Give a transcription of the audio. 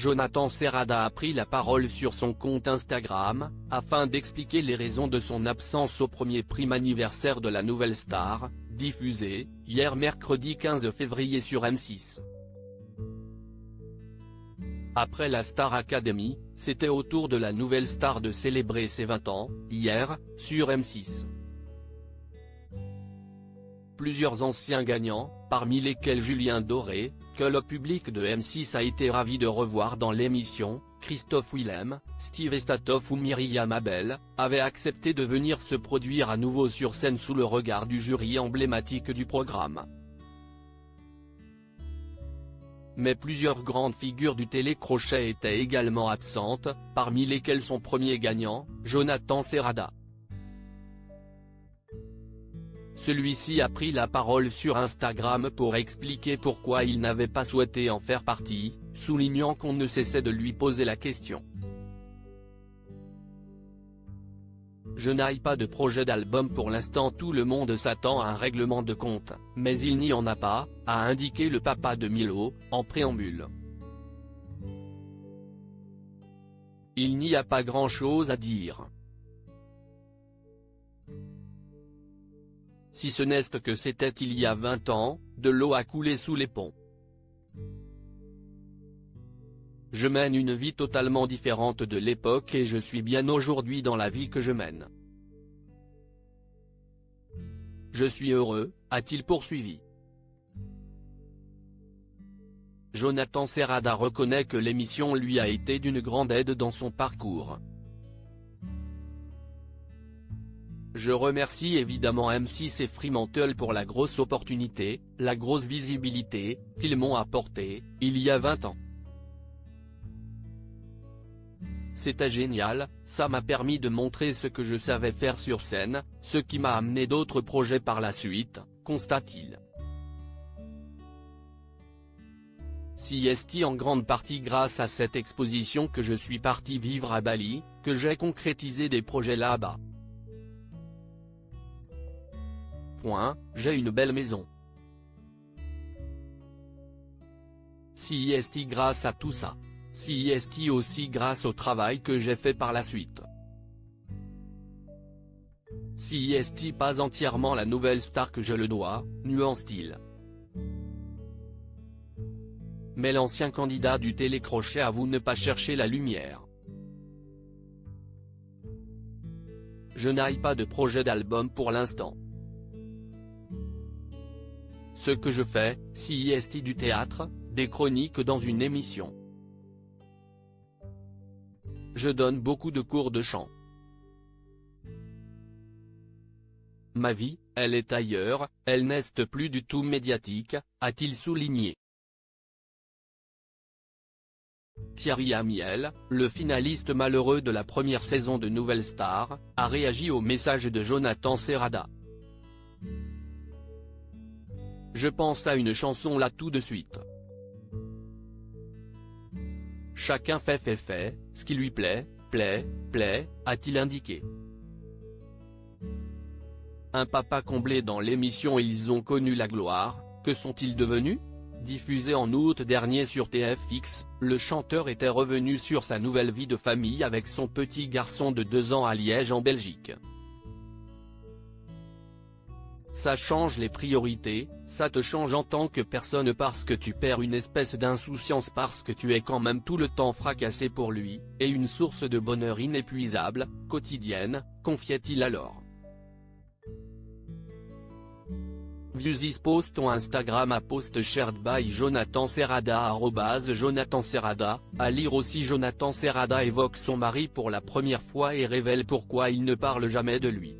Jonathan Serrada a pris la parole sur son compte Instagram, afin d'expliquer les raisons de son absence au premier prime anniversaire de la Nouvelle Star, diffusé, hier mercredi 15 février sur M6. Après la Star Academy, c'était au tour de la Nouvelle Star de célébrer ses 20 ans, hier, sur M6. Plusieurs anciens gagnants, parmi lesquels Julien Doré, que le public de M6 a été ravi de revoir dans l'émission, Christophe Willem, Steve Estatoff ou Myriam Abel, avaient accepté de venir se produire à nouveau sur scène sous le regard du jury emblématique du programme. Mais plusieurs grandes figures du télécrochet étaient également absentes, parmi lesquelles son premier gagnant, Jonathan Serrada. Celui-ci a pris la parole sur Instagram pour expliquer pourquoi il n'avait pas souhaité en faire partie, soulignant qu'on ne cessait de lui poser la question. Je n'ai pas de projet d'album pour l'instant, tout le monde s'attend à un règlement de compte, mais il n'y en a pas, a indiqué le papa de Milo, en préambule. Il n'y a pas grand-chose à dire. Si ce n'est que c'était il y a 20 ans, de l'eau a coulé sous les ponts. Je mène une vie totalement différente de l'époque et je suis bien aujourd'hui dans la vie que je mène. Je suis heureux, a-t-il poursuivi. Jonathan Serrada reconnaît que l'émission lui a été d'une grande aide dans son parcours. Je remercie évidemment M6 et Fremantle pour la grosse opportunité, la grosse visibilité, qu'ils m'ont apporté, il y a 20 ans. C'était génial, ça m'a permis de montrer ce que je savais faire sur scène, ce qui m'a amené d'autres projets par la suite, constate-t-il. C'est en grande partie grâce à cette exposition que je suis parti vivre à Bali, que j'ai concrétisé des projets là-bas. J'ai une belle maison. C'est grâce à tout ça. C'est aussi grâce au travail que j'ai fait par la suite. C'est pas entièrement la Nouvelle Star que je le dois, nuance-t-il. Mais l'ancien candidat du télécrochet avoue ne pas chercher la lumière. Je n'ai pas de projet d'album pour l'instant. Ce que je fais, c'est du théâtre, des chroniques dans une émission. Je donne beaucoup de cours de chant. Ma vie, elle est ailleurs, elle n'est plus du tout médiatique, a-t-il souligné. Thierry Amiel, le finaliste malheureux de la première saison de Nouvelle Star, a réagi au message de Jonathan Serrada. Je pense à une chanson là tout de suite. Chacun fait, ce qui lui plaît, a-t-il indiqué. Un papa comblé dans l'émission Ils ont connu la gloire, que sont-ils devenus? Diffusé en août dernier sur TFX, le chanteur était revenu sur sa nouvelle vie de famille avec son petit garçon de 2 ans à Liège en Belgique. Ça change les priorités, ça te change en tant que personne parce que tu perds une espèce d'insouciance parce que tu es quand même tout le temps fracassé pour lui, et une source de bonheur inépuisable, quotidienne, confiait-il alors. Views post on Instagram à post shared by Jonathan Serrada @Jonathan Serrada, à lire aussi Jonathan Serrada évoque son mari pour la première fois et révèle pourquoi il ne parle jamais de lui.